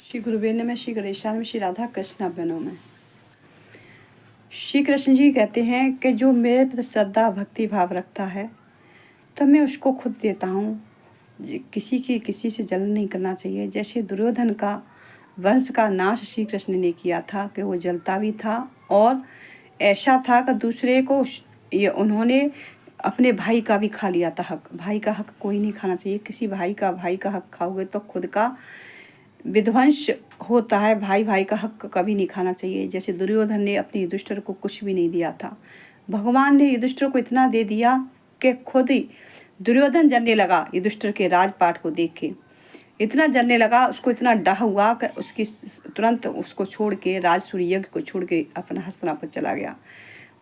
श्री गुरुवे नमः। श्री गणेशाय नमः। श्री राधा कृष्ण बनो में। श्री कृष्ण जी कहते हैं कि जो मेरे प्रति श्रद्धा भक्ति भाव रखता है तो मैं उसको खुद देता हूँ। किसी से जलन नहीं करना चाहिए। जैसे दुर्योधन का वंश का नाश श्री कृष्ण ने किया था कि वो जलता भी था और ऐसा था कि दूसरे को ये उन्होंने अपने भाई का भी खा लिया था हक। भाई का हक कोई नहीं खाना चाहिए। किसी भाई का हक खाओगे तो खुद का विध्वंस होता है। भाई का हक कभी नहीं खाना चाहिए। जैसे दुर्योधन ने अपने युधिष्ठिर को कुछ भी नहीं दिया था, भगवान ने युधिष्ठिर को इतना दे दिया कि खुद ही दुर्योधन जलने लगा। युधिष्ठिर के राजपाट को देख के इतना जलने लगा, उसको इतना डह हुआ कि उसकी तुरंत उसको छोड़ के राजसूय यज्ञ को छोड़ के अपना हस्तिनापुर चला गया।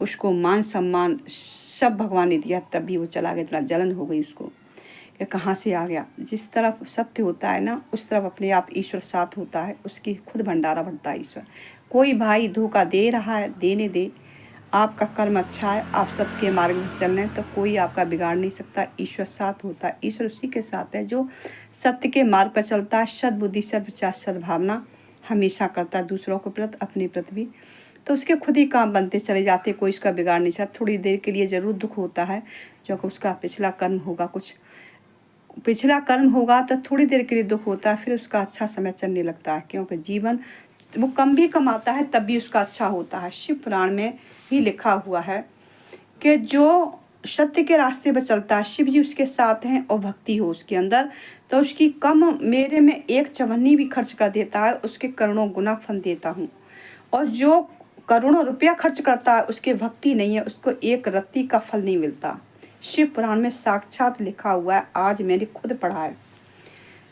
उसको मान सम्मान सब भगवान ने दिया, तब भी वो चला गया। इतना जलन हो गई उसको कि कहाँ से आ गया। जिस तरफ सत्य होता है ना, उस तरफ अपने आप ईश्वर साथ होता है। उसकी खुद भंडारा भरता है ईश्वर। कोई भाई धोखा दे रहा है, देने दे। आपका कर्म अच्छा है, आप सत्य के मार्ग में चल रहे हैं तो कोई आपका बिगाड़ नहीं सकता। ईश्वर साथ होता है। ईश्वर उसी के साथ है जो सत्य के मार्ग पर चलता है। सद्बुद्धि सद्विचार सद्भावना हमेशा करता है, दूसरों को प्रति अपने प्रति भी। तो उसके खुद ही काम बनते चले जाते, कोई उसका बिगाड़ नहीं सकता। थोड़ी देर के लिए ज़रूर दुख होता है, जो कि उसका पिछला कर्म होगा, कुछ पिछला कर्म होगा तो थोड़ी देर के लिए दुख होता है, फिर उसका अच्छा समय चलने लगता है। क्योंकि जीवन वो कम भी कमाता है तब भी उसका अच्छा होता है। शिव पुराण में ही लिखा हुआ है कि जो सत्य के रास्ते पर चलता है, शिव जी उसके साथ हैं और भक्ति हो उसके अंदर, तो उसकी कम मेरे में एक चवन्नी भी खर्च कर देता है, उसके करोड़ों गुना फल देता हूँ। और जो करोड़ों रुपया खर्च करता है, उसके भक्ति नहीं है, उसको एक रत्ती का फल नहीं मिलता। शिव पुराण में साक्षात लिखा हुआ है, आज मैंने खुद पढ़ा है।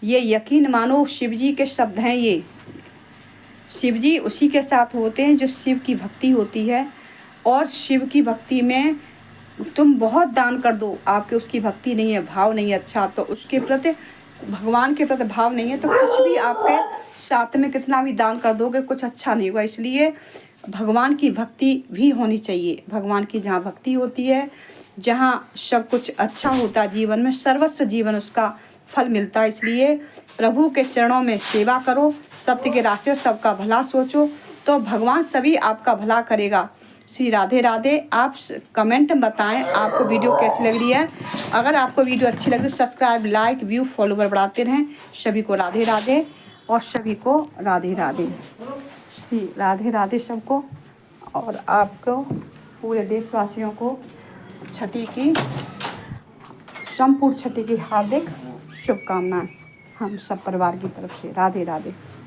ये यकीन मानो शिव जी के शब्द हैं। ये शिव जी उसी के साथ होते हैं जो शिव की भक्ति होती है। और शिव की भक्ति में तुम बहुत दान कर दो, आपके उसकी भक्ति नहीं है, भाव नहीं है अच्छा, तो उसके प्रति भगवान के प्रति भाव नहीं है तो कुछ भी आपके साथ में कितना भी दान कर दोगे कुछ अच्छा नहीं होगा। इसलिए भगवान की भक्ति भी होनी चाहिए। भगवान की जहाँ भक्ति होती है, जहाँ सब कुछ अच्छा होता है, जीवन में सर्वस्व जीवन उसका फल मिलता है। इसलिए प्रभु के चरणों में सेवा करो, सत्य के रास्ते सबका भला सोचो, तो भगवान सभी आपका भला करेगा। श्री राधे राधे। आप कमेंट में बताएं आपको वीडियो कैसी लग रही है। अगर आपको वीडियो अच्छी लगे तो सब्सक्राइब लाइक व्यू फॉलोवर बढ़ाते रहें। सभी को राधे राधे और सभी को राधे राधे। श्री राधे राधे सबको। और आपको पूरे देशवासियों को छठी की संपूर्ण छठी की हार्दिक शुभकामनाएं हम सब परिवार की तरफ से। राधे राधे।